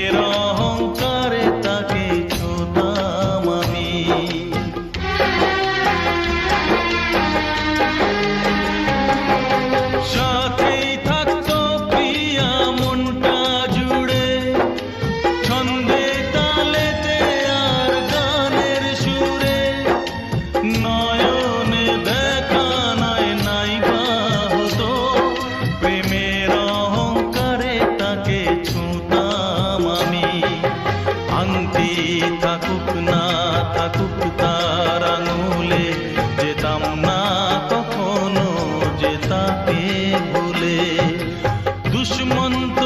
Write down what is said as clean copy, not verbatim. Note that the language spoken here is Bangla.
প্রেমের অহংকারে তাকে ছুঁতাম আমি। সাথেই থাকতো প্রিয়া মনটা জুড়ে, ছন্দে তালেতে আর গানের সুরে। নয়নে দেখা নয় নাই বা হতো, প্রেমের অহংকারে তাকে ছুঁতাম আমি। আংটি থাকুক না থাকুক তার আঙুলে, যেতাম না কখনো যে তাকে ভুলে। দুশ্মন্ত